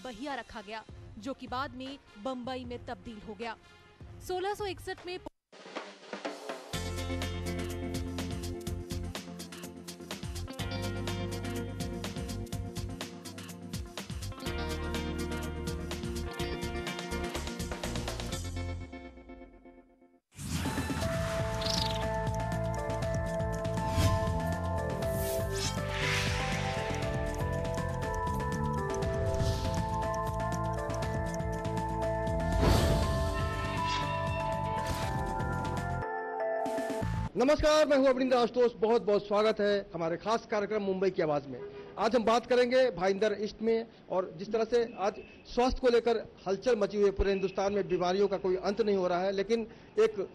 बहिया रखा गया, जो कि बाद में बम्बई में तब्दील हो गया। 1661 में नमस्कार, मैं हूं अवनिंदर आशुतोष। बहुत बहुत स्वागत है हमारे खास कार्यक्रम मुंबई की आवाज में। आज हम बात करेंगे भाईंदर ईस्ट में, और जिस तरह से आज स्वास्थ्य को लेकर हलचल मची हुई है पूरे हिंदुस्तान में, बीमारियों का कोई अंत नहीं हो रहा है, लेकिन एक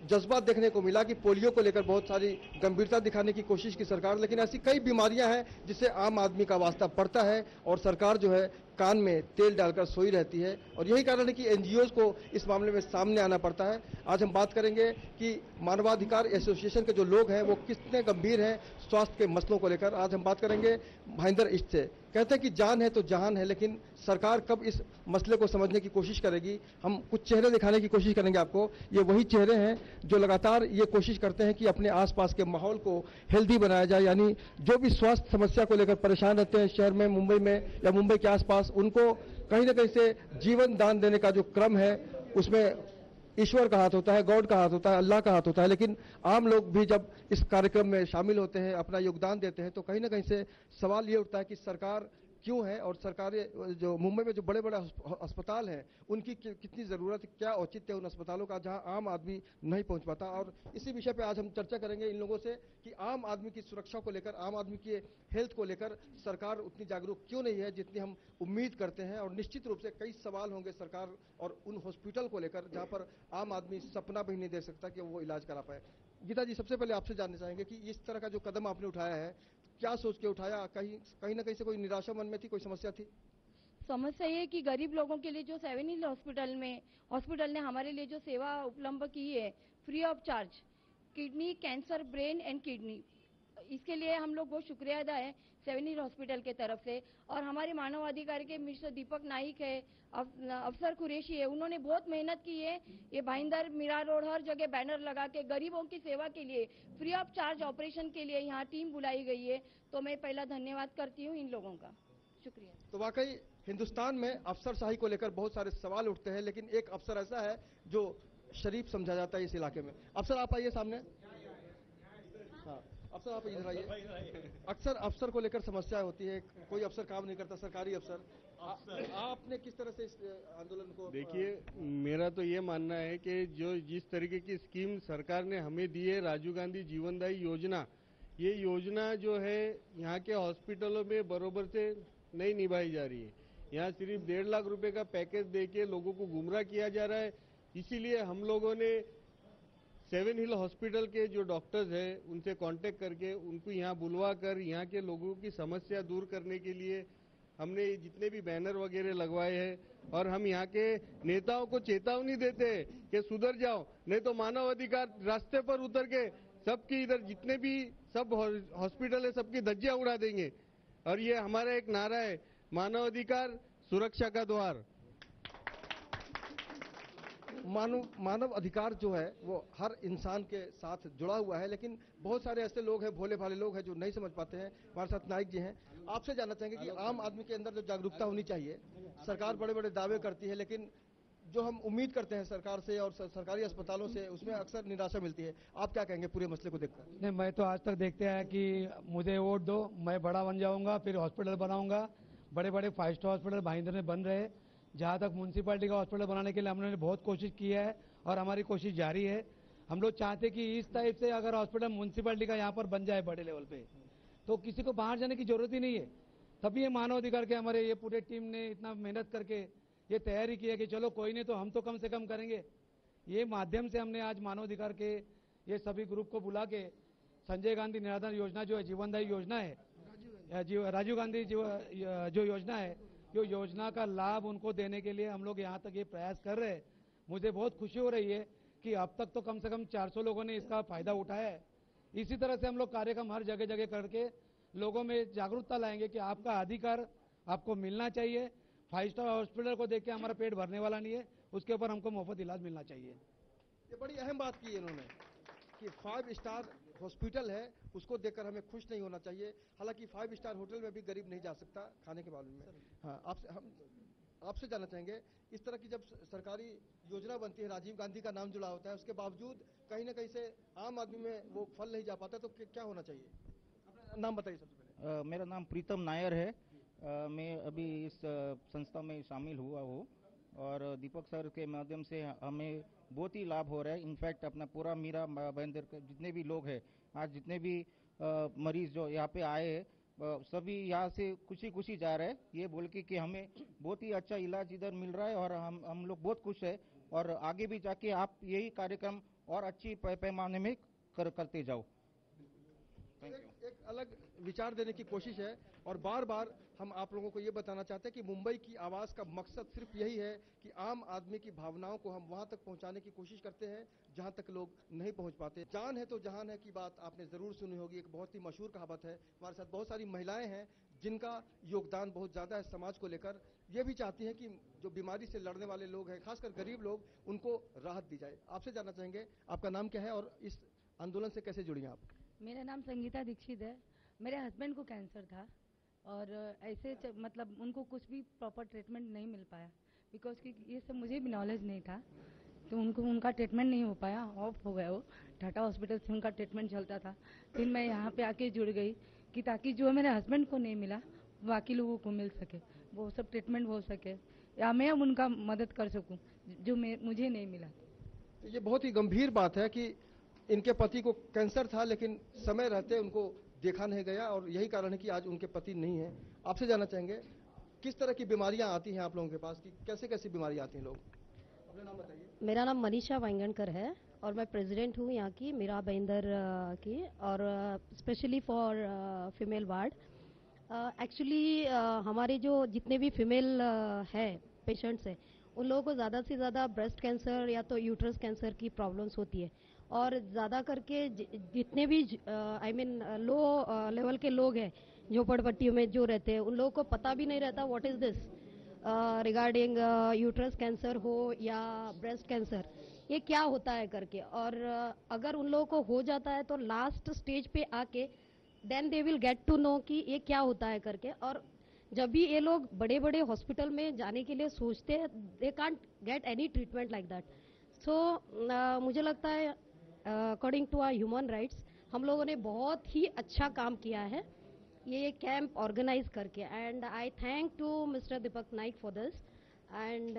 जज्बा देखने को मिला कि पोलियो को लेकर बहुत सारी गंभीरता दिखाने की कोशिश की सरकार, लेकिन ऐसी कई बीमारियां हैं जिससे आम आदमी का वास्ता पड़ता है और सरकार जो है कान में तेल डालकर सोई रहती है, और यही कारण है कि एनजीओज को इस मामले में सामने आना पड़ता है। आज हम बात करेंगे कि मानवाधिकार एसोसिएशन के जो लोग हैं वो कितने गंभीर हैं स्वास्थ्य के मसलों को लेकर। आज हम बात करेंगे भाईंदर ईस्ट से। कहते हैं कि जान है तो जहान है, लेकिन सरकार कब इस मसले को समझने की कोशिश करेगी। हम कुछ चेहरे दिखाने की कोशिश करेंगे आपको। ये वही चेहरे हैं जो लगातार ये कोशिश करते हैं कि अपने आसपास के माहौल को हेल्दी बनाया जाए, यानी जो भी स्वास्थ्य समस्या को लेकर परेशान रहते हैं शहर में, मुंबई में या मुंबई के आसपास, उनको कहीं ना कहीं से जीवन दान देने का जो क्रम है उसमें ईश्वर का हाथ होता है, गॉड का हाथ होता है, अल्लाह का हाथ होता है। लेकिन आम लोग भी जब इस कार्यक्रम में शामिल होते हैं, अपना योगदान देते हैं, तो कहीं ना कहीं से सवाल ये उठता है कि सरकार क्यों है, और सरकारें जो मुंबई में जो बड़े बड़े अस्पताल हैं उनकी कितनी ज़रूरत, क्या औचित्य है उन अस्पतालों का जहां आम आदमी नहीं पहुंच पाता। और इसी विषय पे आज हम चर्चा करेंगे इन लोगों से कि आम आदमी की सुरक्षा को लेकर, आम आदमी की हेल्थ को लेकर सरकार उतनी जागरूक क्यों नहीं है जितनी हम उम्मीद करते हैं। और निश्चित रूप से कई सवाल होंगे सरकार और उन हॉस्पिटल को लेकर जहां पर आम आदमी सपना भी नहीं देख सकता कि वो इलाज करा पाए। गीता जी, सबसे पहले आपसे जानना चाहेंगे कि इस तरह का जो कदम आपने उठाया है, क्या सोच के उठाया? कहीं ना कहीं से कोई निराशा मन में थी, कोई समस्या थी? समस्या ये है कि गरीब लोगों के लिए जो 7 हिल हॉस्पिटल ने हमारे लिए जो सेवा उपलब्ध की है free of charge, kidney cancer, brain and kidney, इसके लिए हम लोग बहुत शुक्रिया अदा है 7 हिल हॉस्पिटल के तरफ से। और हमारे मानवाधिकार के मिस्टर दीपक नाइक है, अफसर कुरैशी है, उन्होंने बहुत मेहनत की है। ये भाईंदर, मीरा रोड, हर जगह बैनर लगा के गरीबों की सेवा के लिए फ्री ऑफ चार्ज ऑपरेशन के लिए यहाँ टीम बुलाई गई है। तो मैं पहला धन्यवाद करती हूँ इन लोगों का। शुक्रिया। तो वाकई हिंदुस्तान में अफसरशाही को लेकर बहुत सारे सवाल उठते हैं, लेकिन एक अफसर ऐसा है जो शरीफ समझा जाता है इस इलाके में। अफसर आप आइए सामने। हाँ अफसर आप इधर आइए। अक्सर अफसर को लेकर समस्या होती है, कोई अफसर काम नहीं करता, सरकारी अफसर। आपने किस तरह से इस आंदोलन को? देखिए, मेरा तो ये मानना है कि जो जिस तरीके की स्कीम सरकार ने हमें दी है, राजीव गांधी जीवनदायी योजना, ये योजना जो है यहाँ के हॉस्पिटलों में बरोबर से नहीं निभाई जा रही है। यहाँ सिर्फ 1.5 लाख रुपए का पैकेज देके लोगों को गुमराह किया जा रहा है। इसीलिए हम लोगों ने 7 हिल हॉस्पिटल के जो डॉक्टर्स हैं उनसे कांटेक्ट करके उनको यहाँ बुलवा कर यहाँ के लोगों की समस्या दूर करने के लिए हमने जितने भी बैनर वगैरह लगवाए हैं, और हम यहाँ के नेताओं को चेतावनी देते हैं कि सुधर जाओ, नहीं तो मानव अधिकार रास्ते पर उतर के सबकी इधर जितने भी सब हॉस्पिटल है सबकी धज्जियां उड़ा देंगे। और ये हमारा एक नारा है, मानव अधिकार सुरक्षा का द्वार। मानव अधिकार जो है वो हर इंसान के साथ जुड़ा हुआ है, लेकिन बहुत सारे ऐसे लोग हैं, भोले भाले लोग हैं जो नहीं समझ पाते हैं। हमारे साथ नाइक जी हैं। आपसे जानना चाहेंगे कि आम आदमी के अंदर जो जागरूकता होनी चाहिए, सरकार बड़े बड़े दावे करती है, लेकिन जो हम उम्मीद करते हैं सरकार से और सरकारी अस्पतालों से, उसमें अक्सर निराशा मिलती है। आप क्या कहेंगे पूरे मसले को देखकर? नहीं, मैं तो आज तक देखते हैं कि मुझे वोट दो, मैं बड़ा बन जाऊंगा, फिर हॉस्पिटल बनाऊंगा। बड़े बड़े 5 स्टार हॉस्पिटल भाईंदर में बन रहे। जहां तक म्यूनसिपैलिटी का हॉस्पिटल बनाने के लिए हमने बहुत कोशिश की है और हमारी कोशिश जारी है। हम लोग चाहते कि इस टाइप से अगर हॉस्पिटल म्यूनसिपैलिटी का यहाँ पर बन जाए बड़े लेवल पे, तो किसी को बाहर जाने की जरूरत ही नहीं है। तभी ये मानव अधिकार के हमारे ये पूरे टीम ने इतना मेहनत करके ये तैयारी की है कि चलो कोई नहीं तो हम तो कम से कम करेंगे। ये माध्यम से हमने आज मानव अधिकार के ये सभी ग्रुप को बुला के संजय गांधी निराधार योजना जो है, जीवनदायी योजना है, राजीव गांधी जो योजना है, जो योजना का लाभ उनको देने के लिए हम लोग यहाँ तक ये प्रयास कर रहे हैं। मुझे बहुत खुशी हो रही है कि अब तक तो कम से कम 400 लोगों ने इसका फायदा उठाया है। इसी तरह से हम लोग कार्यक्रम हर जगह जगह करके लोगों में जागरूकता लाएंगे कि आपका अधिकार आपको मिलना चाहिए। 5 स्टार हॉस्पिटल को देख के हमारा पेट भरने वाला नहीं है, उसके ऊपर हमको मुफ्त इलाज मिलना चाहिए। ये बड़ी अहम बात की है इन्होंने कि 5 स्टार हॉस्पिटल है उसको देखकर हमें खुश नहीं होना चाहिए। हालांकि 5 स्टार होटल में भी गरीब नहीं जा सकता खाने के मामले में। हाँ, हम आपसे जानना चाहेंगे, इस तरह की जब सरकारी योजना बनती है, राजीव गांधी का नाम जुड़ा होता है, उसके बावजूद कहीं ना कहीं से आम आदमी में वो फल नहीं जा पाता, तो क्या होना चाहिए? अपना नाम बताइए सबसे पहले। मेरा नाम प्रीतम नायर है। मैं अभी इस संस्था में शामिल हुआ हूँ और दीपक सर के माध्यम से हमें बहुत ही लाभ हो रहा है। इनफैक्ट अपना पूरा मीरा भाईंदर के जितने भी लोग हैं, आज जितने भी मरीज जो यहाँ पे आए हैं, सभी यहाँ से खुशी खुशी जा रहे हैं, ये बोल के कि हमें बहुत ही अच्छा इलाज इधर मिल रहा है और हम लोग बहुत खुश है। और आगे भी जाके आप यही कार्यक्रम और अच्छी पैमाने में करते जाओ। एक अलग विचार देने की कोशिश है और बार बार हम आप लोगों को ये बताना चाहते हैं कि मुंबई की आवाज का मकसद सिर्फ यही है कि आम आदमी की भावनाओं को हम वहां तक पहुंचाने की कोशिश करते हैं जहां तक लोग नहीं पहुंच पाते। जान है तो जहान है की बात आपने जरूर सुनी होगी, एक बहुत ही मशहूर कहावत है। हमारे साथ बहुत सारी महिलाएं हैं जिनका योगदान बहुत ज्यादा है समाज को लेकर। ये भी चाहती हैं कि जो बीमारी से लड़ने वाले लोग हैं, खासकर गरीब लोग, उनको राहत दी जाए। आपसे जानना चाहेंगे आपका नाम क्या है और इस आंदोलन से कैसे जुड़ी आप? मेरा नाम संगीता दीक्षित है। मेरे हस्बैंड को कैंसर था और ऐसे मतलब उनको कुछ भी प्रॉपर ट्रीटमेंट नहीं मिल पाया, बिकॉज कि ये सब मुझे भी नॉलेज नहीं था, तो उनका ट्रीटमेंट नहीं हो पाया, ऑफ हो गया। वो टाटा हॉस्पिटल से उनका ट्रीटमेंट चलता था। फिर मैं यहाँ पे आके जुड़ गई कि ताकि जो मेरे हस्बैंड को नहीं मिला बाकी लोगों को मिल सके, वो सब ट्रीटमेंट हो सके या मैं अब उनका मदद कर सकूँ जो मुझे नहीं मिला। ये बहुत ही गंभीर बात है कि इनके पति को कैंसर था लेकिन समय रहते उनको देखा नहीं गया और यही कारण है कि आज उनके पति नहीं है। आपसे जानना चाहेंगे किस तरह की बीमारियां आती हैं आप लोगों के पास, कि कैसे कैसी बीमारियां आती हैं लोग? अपना नाम बताइए। मेरा नाम मनीषा वांगणकर है और मैं प्रेसिडेंट हूँ यहाँ की मीरा भाईंदर की, और specially for female ward. Actually हमारे जो जितने भी फीमेल है पेशेंट्स हैं, उन लोगों को ज़्यादा से ज़्यादा ब्रेस्ट कैंसर या तो यूट्रस कैंसर की प्रॉब्लम्स होती है। और ज़्यादा करके जितने भी आई मीन लो लेवल के लोग हैं, झोपड़पट्टियों में जो रहते हैं, उन लोगों को पता भी नहीं रहता what is this regarding uterus cancer हो या ब्रेस्ट कैंसर, ये क्या होता है करके। और अगर उन लोगों को हो जाता है तो लास्ट स्टेज पे आके then they will get to know कि ये क्या होता है करके। और जब भी ये लोग बड़े बड़े हॉस्पिटल में जाने के लिए सोचते हैं, they can't get any treatment like that. So मुझे लगता है according to our human rights हम लोगों ने बहुत ही अच्छा काम किया है ये कैंप ऑर्गेनाइज करके, and I thank to mister Deepak Naik for this. And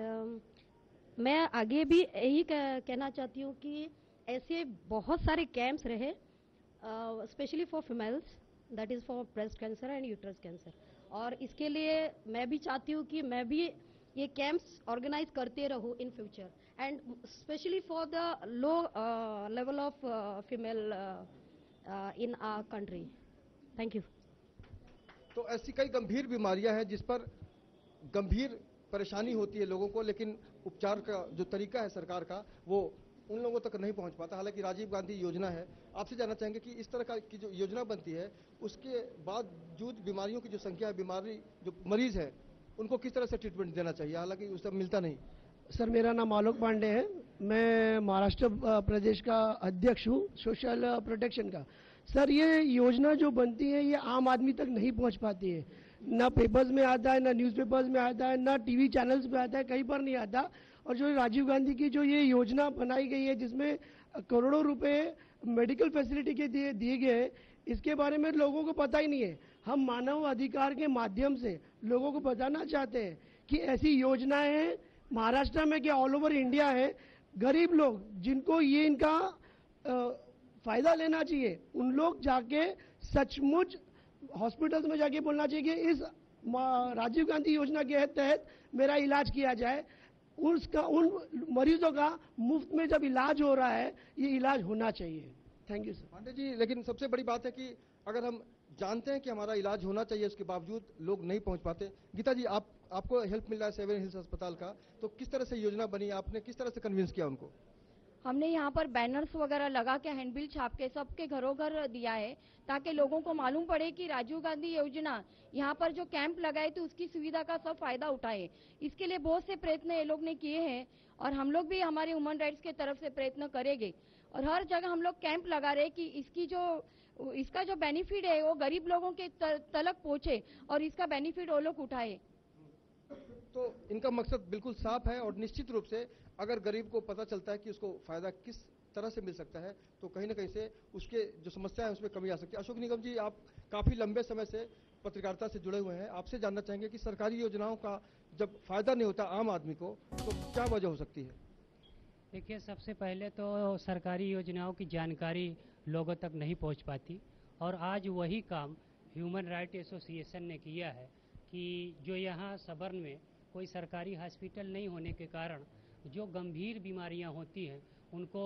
मैं आगे भी यही कहना चाहती हूँ कि ऐसे बहुत सारे कैंप्स रहे specially for females, that is for breast cancer and uterus cancer. और इसके लिए मैं भी चाहती हूँ कि मैं भी ये कैंप्स ऑर्गेनाइज करते रहूँ in future, and specially for the low level of female in our country. Thank you. तो ऐसी कई गंभीर बीमारियां हैं जिस पर गंभीर परेशानी होती है लोगों को, लेकिन उपचार का जो तरीका है सरकार का वो उन लोगों तक नहीं पहुंच पाता। हालांकि राजीव गांधी योजना है। आपसे जानना चाहेंगे कि इस तरह की जो योजना बनती है उसके बावजूद बीमारियों की जो संख्या है, बीमारी जो मरीज है उनको किस तरह से ट्रीटमेंट देना चाहिए, हालांकि उससे मिलता नहीं। सर, मेरा नाम आलोक पांडे है। मैं महाराष्ट्र प्रदेश का अध्यक्ष हूँ सोशल प्रोटेक्शन का। सर, ये योजना जो बनती है ये आम आदमी तक नहीं पहुंच पाती है, ना पेपर्स में आता है, ना न्यूज़पेपर्स में आता है, ना टीवी चैनल्स पे आता है, कहीं पर नहीं आता। और जो राजीव गांधी की जो ये योजना बनाई गई है जिसमें करोड़ों रुपए मेडिकल फैसिलिटी के दिए गए, इसके बारे में लोगों को पता ही नहीं है। हम मानव अधिकार के माध्यम से लोगों को बताना चाहते हैं कि ऐसी योजनाएं हैं महाराष्ट्र में, क्या ऑल ओवर इंडिया है। गरीब लोग जिनको ये इनका फायदा लेना चाहिए, उन लोग जाके सचमुच हॉस्पिटल्स में जाके बोलना चाहिए कि इस राजीव गांधी योजना के तहत मेरा इलाज किया जाए। उसका उन मरीजों का मुफ्त में जब इलाज हो रहा है, ये इलाज होना चाहिए। Thank you sir. Pandey ji, लेकिन सबसे बड़ी बात है कि अगर हम जानते हैं कि हमारा इलाज होना चाहिए, उसके बावजूद लोग नहीं पहुंच पाते। गीता जी, आपको हेल्प मिल रहा है सेवन हिल्स अस्पताल का, तो किस तरह से योजना बनी, आपने किस तरह से कन्विंस किया उनको? हमने यहाँ पर बैनर्स वगैरह लगा के हैंडबिल छाप के सबके घरों घर दिया है, ताकि लोगों को मालूम पड़े कि राजीव गांधी योजना यहाँ पर जो कैंप लगाए थे उसकी सुविधा का सब फायदा उठाए। इसके लिए बहुत से प्रयत्न ये लोग ने किए हैं और हम लोग भी हमारे ह्यूमन राइट्स के तरफ से प्रयत्न करेंगे और हर जगह हम लोग कैंप लगा रहे कि इसका जो बेनिफिट है वो गरीब लोगों के तलक पहुंचे और इसका बेनिफिट वो लोग उठाए। तो इनका मकसद बिल्कुल साफ है और निश्चित रूप से अगर गरीब को पता चलता है कि उसको फायदा किस तरह से मिल सकता है तो कहीं ना कहीं से उसके जो समस्या है उसमें कमी आ सकती है। अशोक निगम जी, आप काफी लंबे समय से पत्रकारिता से जुड़े हुए हैं, आपसे जानना चाहेंगे कि सरकारी योजनाओं का जब फायदा नहीं होता आम आदमी को तो क्या वजह हो सकती है? देखिए, सबसे पहले तो सरकारी योजनाओं की जानकारी लोगों तक नहीं पहुंच पाती और आज वही काम ह्यूमन राइट एसोसिएशन ने किया है कि जो यहाँ सबर्न में कोई सरकारी हॉस्पिटल नहीं होने के कारण जो गंभीर बीमारियां होती हैं उनको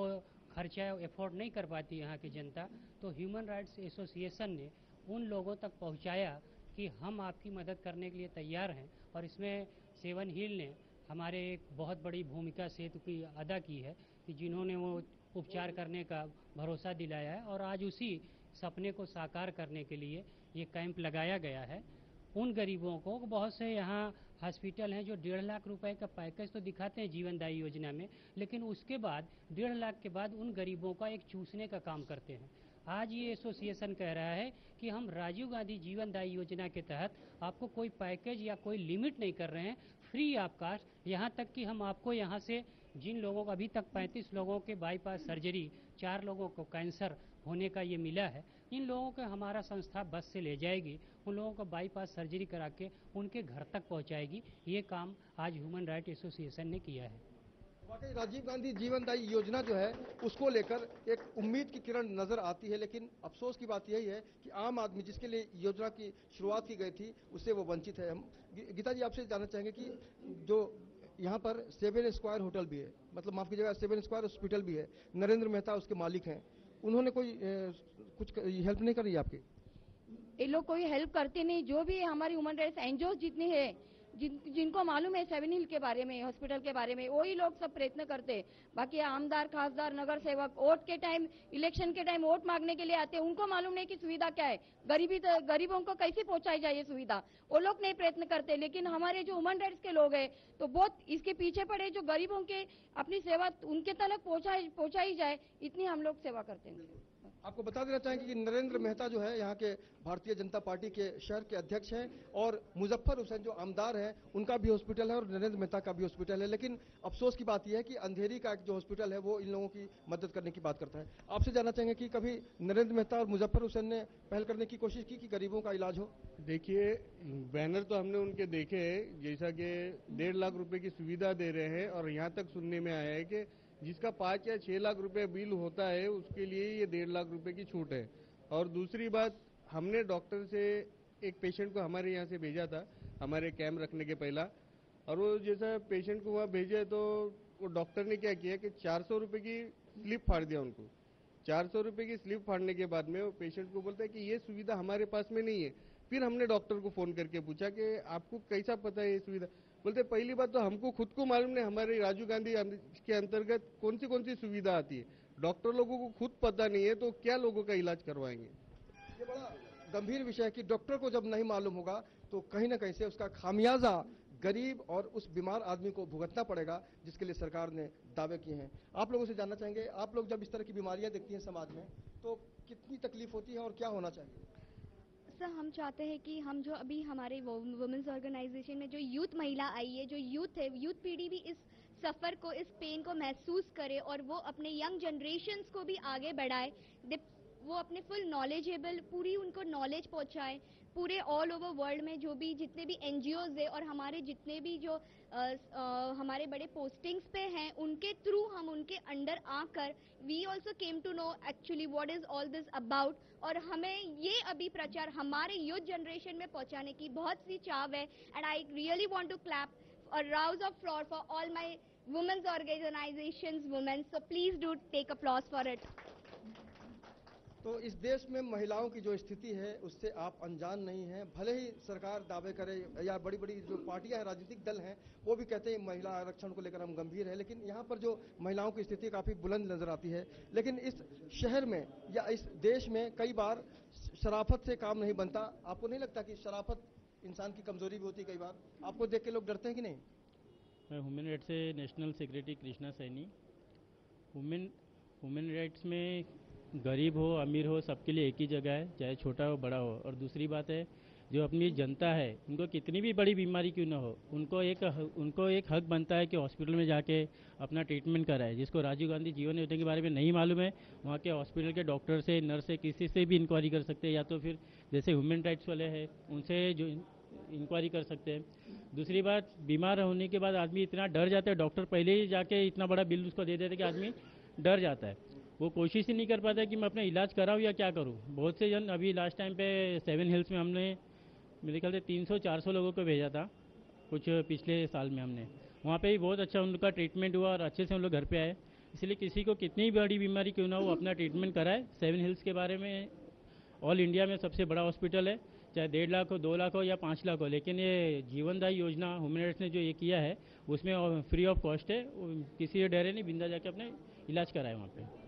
खर्चा एफोर्ड नहीं कर पाती यहाँ की जनता, तो ह्यूमन राइट्स एसोसिएशन ने उन लोगों तक पहुँचाया कि हम आपकी मदद करने के लिए तैयार हैं। और इसमें सेवन हिल ने हमारे एक बहुत बड़ी भूमिका सेतु की अदा की है कि जिन्होंने वो उपचार करने का भरोसा दिलाया है और आज उसी सपने को साकार करने के लिए ये कैंप लगाया गया है। उन गरीबों को, बहुत से यहाँ हॉस्पिटल हैं जो 1.5 लाख रुपए का पैकेज तो दिखाते हैं जीवनदायी योजना में, लेकिन उसके बाद 1.5 लाख के बाद उन गरीबों का एक चूसने का काम करते हैं। आज ये एसोसिएशन कह रहा है कि हम राजीव गांधी जीवनदायी योजना के तहत आपको कोई पैकेज या कोई लिमिट नहीं कर रहे हैं, फ्री ऑफ कास्ट। यहाँ तक कि हम आपको यहाँ से जिन लोगों को अभी तक 35 लोगों के बाईपास सर्जरी, 4 लोगों को कैंसर होने का ये मिला है, इन लोगों को हमारा संस्था बस से ले जाएगी, उन लोगों को बाईपास सर्जरी करा के उनके घर तक पहुंचाएगी। ये काम आज ह्यूमन राइट एसोसिएशन ने किया है। वाकई राजीव गांधी जीवनदायी योजना जो है उसको लेकर एक उम्मीद की किरण नजर आती है, लेकिन अफसोस की बात यही है कि आम आदमी जिसके लिए योजना की शुरुआत की गई थी उससे वो वंचित है। हम गीता जी आपसे जानना चाहेंगे कि जो यहाँ पर 7 स्क्वायर होटल भी है, मतलब माफ कीजिएगा 7 स्क्वायर हॉस्पिटल भी है, नरेंद्र मेहता उसके मालिक हैं, उन्होंने कोई कुछ हेल्प नहीं करी आपकी? ये लोग कोई हेल्प करते नहीं। जो भी हमारी ह्यूमन राइट्स एनजीओ जितनी है जिनको मालूम है सेवन हिल के बारे में, हॉस्पिटल के बारे में, वही लोग सब प्रयत्न करते हैं। बाकी आमदार, खासदार, नगर सेवक वोट के टाइम, इलेक्शन के टाइम वोट मांगने के लिए आते हैं, उनको मालूम नहीं कि सुविधा क्या है, गरीबों को कैसे पहुंचाई जाए ये सुविधा, वो लोग नहीं प्रयत्न करते। लेकिन हमारे जो ह्यूमन राइट्स के लोग हैं तो बहुत इसके पीछे पड़े, जो गरीबों के अपनी सेवा उनके तक पहुंचाई जाए, इतनी हम लोग सेवा करते हैं। आपको बता देना चाहेंगे कि नरेंद्र मेहता जो है यहाँ के भारतीय जनता पार्टी के शहर के अध्यक्ष हैं और मुजफ्फर हुसैन जो आमदार हैं उनका भी हॉस्पिटल है और नरेंद्र मेहता का भी हॉस्पिटल है। लेकिन अफसोस की बात यह है कि अंधेरी का जो हॉस्पिटल है वो इन लोगों की मदद करने की बात करता है। आपसे जानना चाहेंगे कि कभी नरेंद्र मेहता और मुजफ्फर हुसैन ने पहल करने की कोशिश की कि गरीबों का इलाज हो? देखिए, बैनर तो हमने उनके देखे हैं, जैसा कि 1.5 लाख रुपए की सुविधा दे रहे हैं और यहाँ तक सुनने में आया है कि जिसका 5 या 6 लाख रुपए बिल होता है उसके लिए ये 1.5 लाख रुपए की छूट है। और दूसरी बात, हमने डॉक्टर से एक पेशेंट को हमारे यहाँ से भेजा था हमारे कैंप रखने के पहला, और वो जैसा पेशेंट को वहाँ भेजे तो वो डॉक्टर ने क्या किया कि 400 रुपए की स्लिप फाड़ दिया उनको। 400 रुपए की स्लिप फाड़ने के बाद में वो पेशेंट को बोलता है कि ये सुविधा हमारे पास में नहीं है। फिर हमने डॉक्टर को फोन करके पूछा कि आपको कैसा पता है ये सुविधा? बोलते पहली बात तो हमको खुद को मालूम नहीं हमारे राजीव गांधी के अंतर्गत कौन सी सुविधा आती है, डॉक्टर लोगों को खुद पता नहीं है तो क्या लोगों का इलाज करवाएंगे। ये बड़ा गंभीर विषय है कि डॉक्टर को जब नहीं मालूम होगा तो कहीं ना कहीं से उसका खामियाजा गरीब और उस बीमार आदमी को भुगतना पड़ेगा, जिसके लिए सरकार ने दावे किए हैं। आप लोगों से जानना चाहेंगे, आप लोग जब इस तरह की बीमारियां देखती हैं समाज में तो कितनी तकलीफ होती है और क्या होना चाहिए? सर, हम चाहते हैं कि हम जो अभी हमारे वुमेन्स ऑर्गेनाइजेशन में जो यूथ महिला आई है, जो यूथ है, यूथ पीढ़ी भी इस सफ़र को, इस पेन को महसूस करे और वो अपने यंग जनरेशन्स को भी आगे बढ़ाए, वो अपने फुल नॉलेजेबल, पूरी उनको नॉलेज पहुंचाए। पूरे ऑल ओवर वर्ल्ड में जो भी जितने भी एनजीओज है और हमारे जितने भी जो हमारे बड़े पोस्टिंग्स पे हैं, उनके थ्रू हम उनके अंडर आकर we also came to know actually what is all this about, और हमें ये अभी प्रचार हमारे यूथ जनरेशन में पहुंचाने की बहुत सी चाव है। And I really want to clap a rouse of applause for all my women's organizations, women, so please do take applause for it. तो इस देश में महिलाओं की जो स्थिति है उससे आप अनजान नहीं हैं। भले ही सरकार दावे करे या बड़ी बड़ी जो पार्टियां हैं, राजनीतिक दल हैं, वो भी कहते हैं महिला आरक्षण को लेकर हम गंभीर हैं, लेकिन यहाँ पर जो महिलाओं की स्थिति काफ़ी बुलंद नजर आती है। लेकिन इस शहर में या इस देश में कई बार शराफत से काम नहीं बनता। आपको नहीं लगता कि शराफत इंसान की कमजोरी भी होती है? कई बार आपको देख के लोग डरते हैं कि नहीं? मैं ह्यूमन राइट्स से national secretary Krishna Saini. Human rights में गरीब हो अमीर हो सबके लिए एक ही जगह है, चाहे छोटा हो बड़ा हो। और दूसरी बात है, जो अपनी जनता है उनको कितनी भी बड़ी बीमारी क्यों ना हो, उनको एक हक बनता है कि हॉस्पिटल में जाके अपना ट्रीटमेंट कराए। जिसको राजीव गांधी जीवन योजना के बारे में नहीं मालूम है, वहाँ के हॉस्पिटल के डॉक्टर से, नर्स से, किसी से भी इंक्वायरी कर सकते हैं, या तो फिर जैसे ह्यूमन राइट्स वाले हैं उनसे जो इंक्वायरी कर सकते हैं। दूसरी बात, बीमार होने के बाद आदमी इतना डर जाता है, डॉक्टर पहले ही जाके इतना बड़ा बिल उसको दे देते कि आदमी डर जाता है। वो कोशिश ही नहीं कर पाता कि मैं अपना इलाज कराऊं या क्या करूं। बहुत से जन, अभी लास्ट टाइम पे 7 हिल्स में हमने मेरे ख्याल से 300-400 लोगों को भेजा था कुछ पिछले साल में। हमने वहाँ पे भी बहुत अच्छा उनका ट्रीटमेंट हुआ और अच्छे से उन लोग घर पे आए। इसलिए किसी को कितनी बड़ी बीमारी क्यों ना हो, अपना ट्रीटमेंट कराए। 7 हिल्स के बारे में ऑल इंडिया में सबसे बड़ा हॉस्पिटल है, चाहे 1.5 लाख हो, 2 लाख हो या 5 लाख हो। लेकिन ये जीवनदायी योजना ह्यूमन राइट्स ने जो ये किया है उसमें फ्री ऑफ कॉस्ट है, किसी डरे नहीं, बिंदा जाके अपने इलाज कराए वहाँ पे।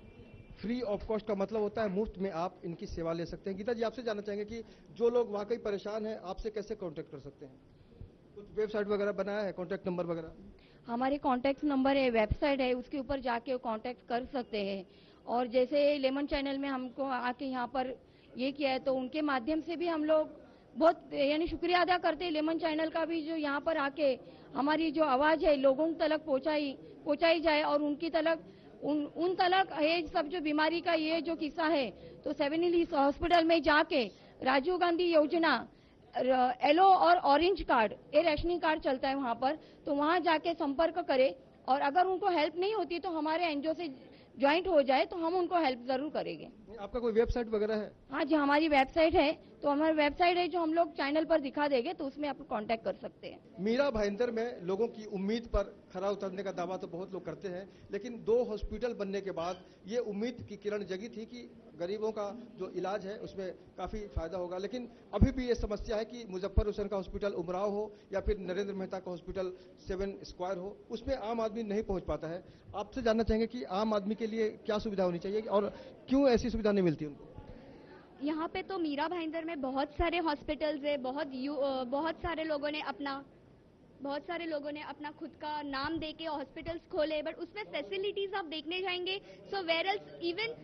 फ्री ऑफ कॉस्ट का मतलब होता है मुफ्त में आप इनकी सेवा ले सकते हैं। गीता जी, आपसे जानना चाहेंगे कि जो लोग वाकई परेशान हैं आपसे कैसे कांटेक्ट कर सकते हैं? कुछ वेबसाइट वगैरह बनाया है, कांटेक्ट नंबर वगैरह? हमारे कांटेक्ट नंबर है, वेबसाइट है, उसके ऊपर जाके कांटेक्ट कर सकते हैं। और जैसे लेमन चैनल में हमको आके यहाँ पर ये किया है, तो उनके माध्यम से भी हम लोग बहुत यानी शुक्रिया अदा करते हैं लेमन चैनल का भी, जो यहाँ पर आके हमारी जो आवाज़ है लोगों तक पहुँचाई जाए और उनकी तलक उन तलक ये सब जो बीमारी का ये जो किस्सा है, तो 7 हिल्स हॉस्पिटल में जाके राजीव गांधी योजना येलो और ऑरेंज कार्ड, ये रेशनिंग कार्ड चलता है वहाँ पर, तो वहाँ जाके संपर्क करे। और अगर उनको हेल्प नहीं होती तो हमारे एनजीओ से ज्वाइंट हो जाए तो हम उनको हेल्प जरूर करेंगे। आपका कोई वेबसाइट वगैरह है? हाँ जी, हमारी वेबसाइट है, तो हमारी वेबसाइट है जो हम लोग चैनल पर दिखा देंगे, तो उसमें आप कांटेक्ट कर सकते हैं। मीरा भाईंदर में लोगों की उम्मीद पर खरा उतरने का दावा तो बहुत लोग करते हैं, लेकिन 2 हॉस्पिटल बनने के बाद ये उम्मीद की किरण जगी थी कि गरीबों का जो इलाज है उसमें काफी फायदा होगा। लेकिन अभी भी ये समस्या है कि मुजफ्फर हुसैन का हॉस्पिटल उमराव हो या फिर नरेंद्र मेहता का हॉस्पिटल 7 स्क्वायर हो, उसमें आम आदमी नहीं पहुंच पाता है। आपसे जानना चाहेंगे कि आम आदमी के लिए क्या सुविधा होनी चाहिए और क्यों ऐसी सुविधा नहीं मिलती उनको? यहाँ पे तो मीरा भाईंदर में बहुत सारे हॉस्पिटल्स है, बहुत सारे लोगों ने अपना खुद का नाम देके हॉस्पिटल्स खोले, बट उसमें फैसिलिटीज आप देखने जाएंगे so where else even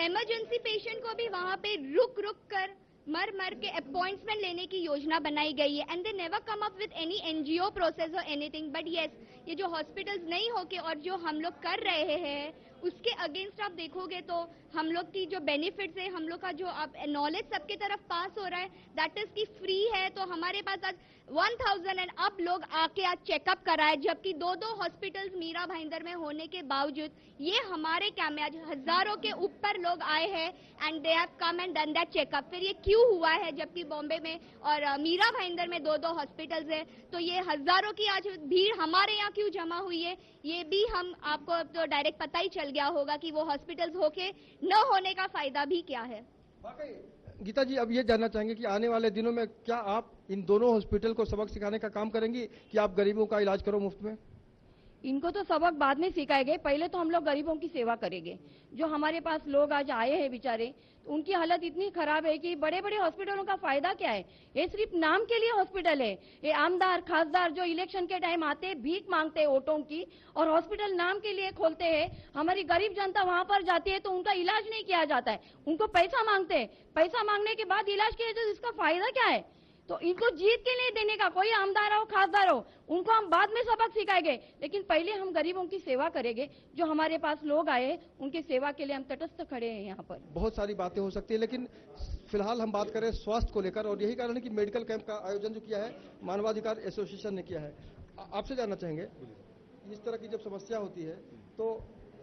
emergency patient को भी वहाँ पे रुक कर मर के अपॉइंटमेंट लेने की योजना बनाई गई है, and they never come up with any NGO process और एनीथिंग। बट यस, ये जो हॉस्पिटल्स नहीं होके और जो हम लोग कर रहे हैं उसके अगेंस्ट आप देखोगे तो हम लोग की जो बेनिफिट्स है, हम लोग का जो आप नॉलेज सबके तरफ पास हो रहा है, दैट इज की फ्री है। तो हमारे पास आज 1000 एंड अब लोग आके आज चेकअप कराए, जबकि 2 हॉस्पिटल्स मीरा भाईंदर में होने के बावजूद ये हमारे कैंप में आज हजारों के ऊपर लोग आए हैं and they have come and done that checkup. फिर ये क्यों हुआ है जबकि बॉम्बे में और मीरा भाईंदर में 2 हॉस्पिटल्स है, तो ये हजारों की आज भीड़ हमारे यहाँ क्यों जमा हुई है, ये भी हम आपको तो डायरेक्ट पता ही चल गया होगा कि वो हॉस्पिटल्स होके न होने का फायदा भी क्या है। गीता जी, अब ये जानना चाहेंगे कि आने वाले दिनों में क्या आप इन दोनों हॉस्पिटल को सबक सिखाने का काम करेंगी कि आप गरीबों का इलाज करो मुफ्त में? इनको तो सबक बाद में सिखाएंगे, पहले तो हम लोग गरीबों की सेवा करेंगे। जो हमारे पास लोग आज आए हैं बेचारे, तो उनकी हालत इतनी खराब है कि बड़े बड़े हॉस्पिटलों का फायदा क्या है, ये सिर्फ नाम के लिए हॉस्पिटल है। ये आमदार खासदार जो इलेक्शन के टाइम आते भीख मांगते हैं वोटों की और हॉस्पिटल नाम के लिए खोलते हैं। हमारी गरीब जनता वहां पर जाती है तो उनका इलाज नहीं किया जाता है, उनको पैसा मांगते हैं, पैसा मांगने के बाद इलाज किया जाए, इसका फायदा क्या है? तो इनको जीत के लिए देने का, कोई आमदार हो खासदार हो, उनको हम बाद में सबक सिखाएंगे, लेकिन पहले हम गरीबों की सेवा करेंगे। जो हमारे पास लोग आए उनकी सेवा के लिए हम तटस्थ खड़े हैं। यहाँ पर बहुत सारी बातें हो सकती है, लेकिन फिलहाल हम बात करें स्वास्थ्य को लेकर, और यही कारण है कि मेडिकल कैंप का आयोजन जो किया है मानवाधिकार एसोसिएशन ने किया है। आपसे जानना चाहेंगे, इस तरह की जब समस्या होती है तो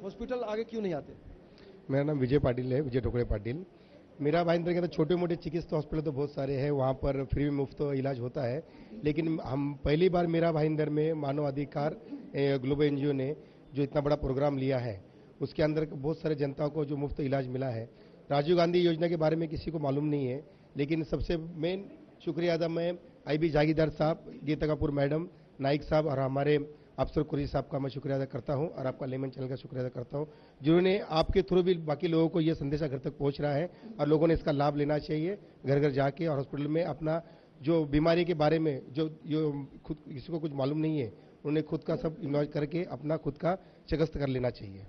हॉस्पिटल आगे क्यों नहीं आते? मेरा नाम विजय पाटिल है, विजय टोकरे पाटिल। मीरा भाईंदर के अंदर छोटे मोटे चिकित्सा हॉस्पिटल तो बहुत सारे हैं, वहाँ पर फ्री में मुफ्त इलाज होता है। लेकिन हम पहली बार मीरा भाईंदर में मानवाधिकार ग्लोबल एनजीओ ने जो इतना बड़ा प्रोग्राम लिया है, उसके अंदर बहुत सारे जनता को जो मुफ्त इलाज मिला है, राजीव गांधी योजना के बारे में किसी को मालूम नहीं है, लेकिन सबसे मेन शुक्रिया अदा मैं IB जागीरदार साहब, गीता कपूर मैडम, नाइक साहब और हमारे अफसर कुरैशी साहब का मैं शुक्रिया अदा करता हूं, और आपका लेमन चैनल का शुक्रिया अदा करता हूं, जिन्होंने आपके थ्रू भी बाकी लोगों को यह संदेशा घर तक पहुंच रहा है, और लोगों ने इसका लाभ लेना चाहिए घर घर जाके, और हॉस्पिटल में अपना जो बीमारी के बारे में जो खुद किसी को कुछ मालूम नहीं है, उन्हें खुद का सब इन्वॉल्व करके अपना खुद का चिकित्सा कर लेना चाहिए।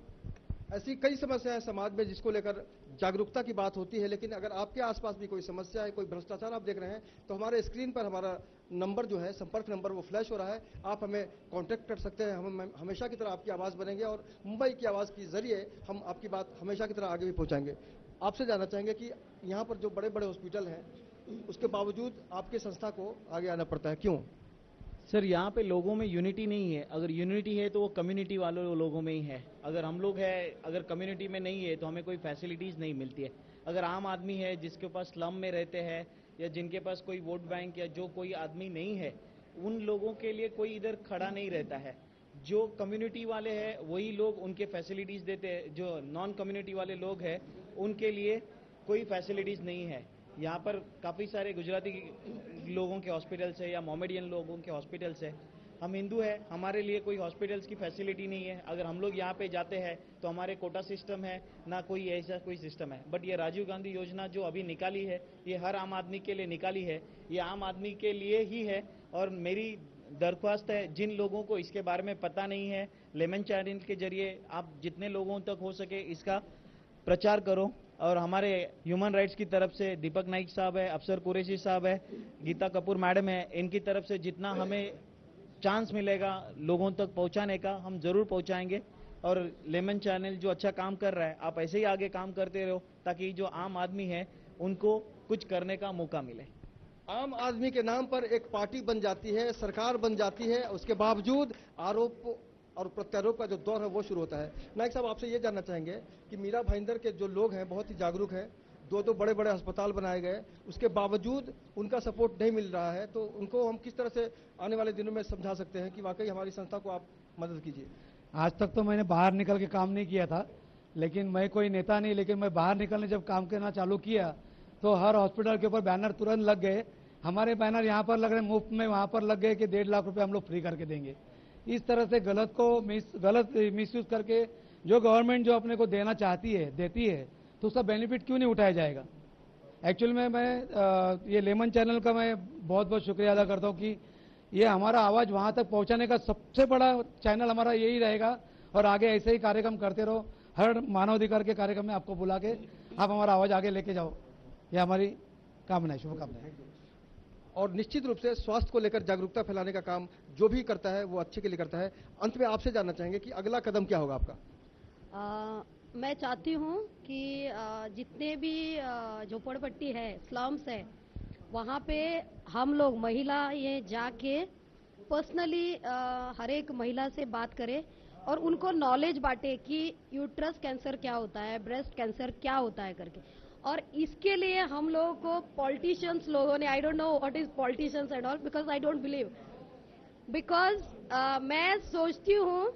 ऐसी कई समस्याएं समाज में जिसको लेकर जागरूकता की बात होती है, लेकिन अगर आपके आसपास भी कोई समस्या है, कोई भ्रष्टाचार आप देख रहे हैं, तो हमारे स्क्रीन पर हमारा नंबर जो है, संपर्क नंबर, वो फ्लैश हो रहा है, आप हमें कांटेक्ट कर सकते हैं। हम हमेशा की तरह आपकी आवाज़ बनेंगे, और मुंबई की आवाज़ के जरिए हम आपकी बात हमेशा की तरह आगे भी पहुंचाएंगे। आपसे जानना चाहेंगे कि यहाँ पर जो बड़े बड़े हॉस्पिटल हैं, उसके बावजूद आपके संस्था को आगे आना पड़ता है, क्यों? सर, यहाँ पे लोगों में यूनिटी नहीं है। अगर यूनिटी है तो वो कम्युनिटी वालों लोगों में ही है। अगर हम लोग हैं, अगर कम्युनिटी में नहीं है तो हमें कोई फैसिलिटीज़ नहीं मिलती है। अगर आम आदमी है जिसके पास स्लम में रहते हैं, या जिनके पास कोई वोट बैंक या जो कोई आदमी नहीं है, उन लोगों के लिए कोई इधर खड़ा नहीं रहता है। जो कम्युनिटी वाले हैं वही लोग उनके फैसिलिटीज़ देते हैं। जो नॉन कम्युनिटी वाले लोग हैं उनके लिए कोई फैसिलिटीज़ नहीं है। यहाँ पर काफ़ी सारे गुजराती लोगों के हॉस्पिटल्स है या मोमेडियन लोगों के हॉस्पिटल्स है। हम हिंदू है, हमारे लिए कोई हॉस्पिटल्स की फैसिलिटी नहीं है। अगर हम लोग यहाँ पे जाते हैं तो हमारे कोटा सिस्टम है, ना कोई ऐसा कोई सिस्टम है। बट ये राजीव गांधी योजना जो अभी निकाली है, ये हर आम आदमी के लिए निकाली है, ये आम आदमी के लिए ही है। और मेरी दरख्वास्त है, जिन लोगों को इसके बारे में पता नहीं है, लेमन चैनल के जरिए आप जितने लोगों तक हो सके इसका प्रचार करो। और हमारे ह्यूमन राइट्स की तरफ से दीपक नाइक साहब है, अफसर कुरैशी साहब है, गीता कपूर मैडम है, इनकी तरफ से जितना हमें चांस मिलेगा लोगों तक पहुंचाने का, हम जरूर पहुंचाएंगे। और लेमन चैनल जो अच्छा काम कर रहा है, आप ऐसे ही आगे काम करते रहो, ताकि जो आम आदमी है उनको कुछ करने का मौका मिले। आम आदमी के नाम पर एक पार्टी बन जाती है, सरकार बन जाती है, उसके बावजूद आरोप और प्रत्यारोप का जो दौर है वो शुरू होता है। नाइक साहब, आपसे ये जानना चाहेंगे कि मीरा भाईंदर के जो लोग हैं बहुत ही जागरूक हैं, दो बड़े बड़े अस्पताल बनाए गए, उसके बावजूद उनका सपोर्ट नहीं मिल रहा है, तो उनको हम किस तरह से आने वाले दिनों में समझा सकते हैं कि वाकई हमारी संस्था को आप मदद कीजिए? आज तक तो मैंने बाहर निकल के काम नहीं किया था, लेकिन मैं कोई नेता नहीं, लेकिन मैं बाहर निकलने जब काम करना चालू किया तो हर हॉस्पिटल के ऊपर बैनर तुरंत लग गए। हमारे बैनर यहाँ पर लग रहे मुफ्त में, वहाँ पर लग गए कि 1.5 लाख रुपए हम लोग फ्री करके देंगे। इस तरह से गलत मिसयूज करके जो गवर्नमेंट जो अपने को देना चाहती है, देती है, तो उसका बेनिफिट क्यों नहीं उठाया जाएगा? एक्चुअल में मैं ये लेमन चैनल का मैं बहुत बहुत शुक्रिया अदा करता हूँ कि ये हमारा आवाज़ वहाँ तक पहुँचाने का सबसे बड़ा चैनल हमारा यही रहेगा, और आगे ऐसे ही कार्यक्रम करते रहो। हर मानवाधिकार के कार्यक्रम में आपको बुला के आप हमारा आवाज़ आगे लेके जाओ, ये हमारी कामना है, शुभकामना है। और निश्चित रूप से स्वास्थ्य को लेकर जागरूकता फैलाने का काम जो भी करता है वो अच्छे के लिए करता है। अंत में आपसे जानना चाहेंगे कि अगला कदम क्या होगा आपका? मैं चाहती हूँ कि जितने भी झोपड़पट्टी है, स्लम्स है, वहाँ पे हम लोग महिला ये जाके पर्सनली हर एक महिला से बात करें और उनको नॉलेज बांटे कि यूट्रस कैंसर क्या होता है, ब्रेस्ट कैंसर क्या होता है करके। और इसके लिए हम लोगों को पॉलिटिशियंस लोगों ने, I don't know what is politicians and all, because I don't believe, because मैं सोचती हूँ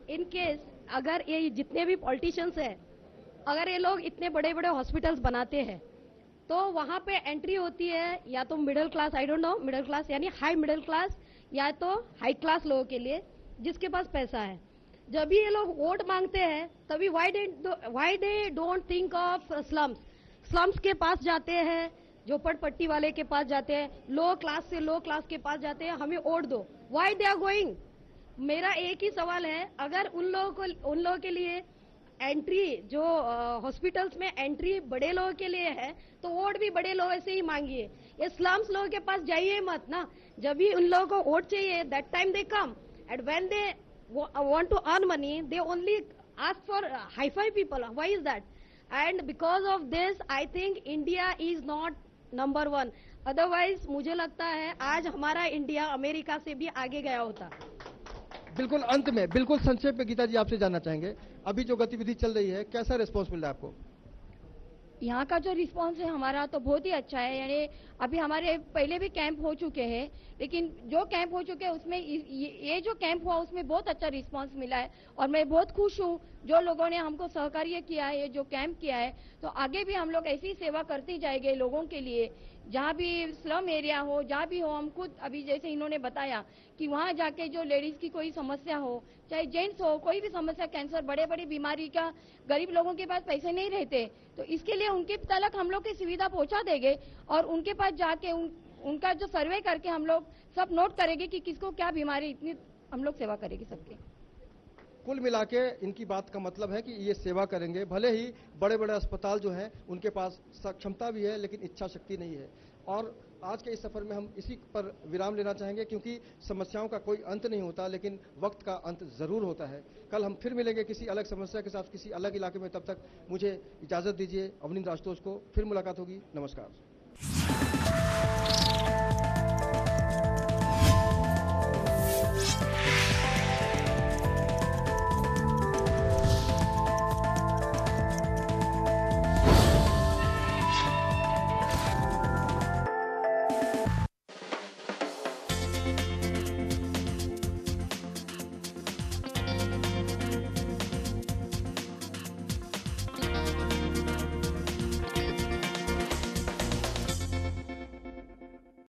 इन केस अगर ये जितने भी पॉलिटिशियंस हैं, अगर ये लोग इतने बड़े बड़े हॉस्पिटल्स बनाते हैं तो वहाँ पे एंट्री होती है या तो middle class, I don't know, middle class यानी हाई मिडिल क्लास, या तो हाई क्लास लोगों के लिए जिसके पास पैसा है। जब भी ये लोग वोट मांगते हैं तभी why they don't think of slums. Slums के पास जाते हैं, झोपड़पट्टी वाले के पास जाते हैं, लो क्लास से लो क्लास के पास जाते हैं, हमें वोट दो। Why they are going? मेरा एक ही सवाल है, अगर उन लोगों के लिए एंट्री जो हॉस्पिटल्स में एंट्री बड़े लोगों के लिए है तो वोट भी बड़े लोगों से ही मांगिए। ये स्लम्स लोगों के पास जाइए मत ना। जब भी उन लोगों को वोट चाहिए, that time they come, and when they want to earn money they only ask for high-fi people. Why is that? And because of this I think India is not number 1. otherwise मुझे लगता है आज हमारा India America से भी आगे गया होता। बिल्कुल अंत में, बिल्कुल संक्षेप में गीता जी आपसे जानना चाहेंगे, अभी जो गतिविधि चल रही है कैसा रिस्पॉन्स मिल रहा है आपको? यहाँ का जो रिस्पांस है हमारा तो बहुत ही अच्छा है। यानी अभी हमारे पहले भी कैंप हो चुके हैं, लेकिन जो कैंप हो चुके हैं उसमें ये जो कैंप हुआ उसमें बहुत अच्छा रिस्पांस मिला है और मैं बहुत खुश हूँ जो लोगों ने हमको सहकार्य किया है, जो कैंप किया है। तो आगे भी हम लोग ऐसी सेवा करते जाएंगे लोगों के लिए, जहाँ भी स्लम एरिया हो, जहाँ भी हो। हम खुद अभी जैसे इन्होंने बताया कि वहाँ जाके जो लेडीज की कोई समस्या हो, चाहे जेंट्स हो, कोई भी समस्या, कैंसर, बड़े बड़ी बीमारी का, गरीब लोगों के पास पैसे नहीं रहते, तो इसके लिए उनके तक हम लोग की सुविधा पहुँचा देंगे और उनके पास जाके उनका जो सर्वे करके हम लोग सब नोट करेंगे कि किसको क्या बीमारी, इतनी हम लोग सेवा करेंगे सबके। कुल मिला के इनकी बात का मतलब है कि ये सेवा करेंगे। भले ही बड़े बड़े अस्पताल जो हैं उनके पास क्षमता भी है लेकिन इच्छा शक्ति नहीं है। और आज के इस सफर में हम इसी पर विराम लेना चाहेंगे, क्योंकि समस्याओं का कोई अंत नहीं होता, लेकिन वक्त का अंत जरूर होता है। कल हम फिर मिलेंगे किसी अलग समस्या के साथ, किसी अलग इलाके में। तब तक मुझे इजाजत दीजिए। अवनींद्र आशुतोष को फिर मुलाकात होगी। नमस्कार।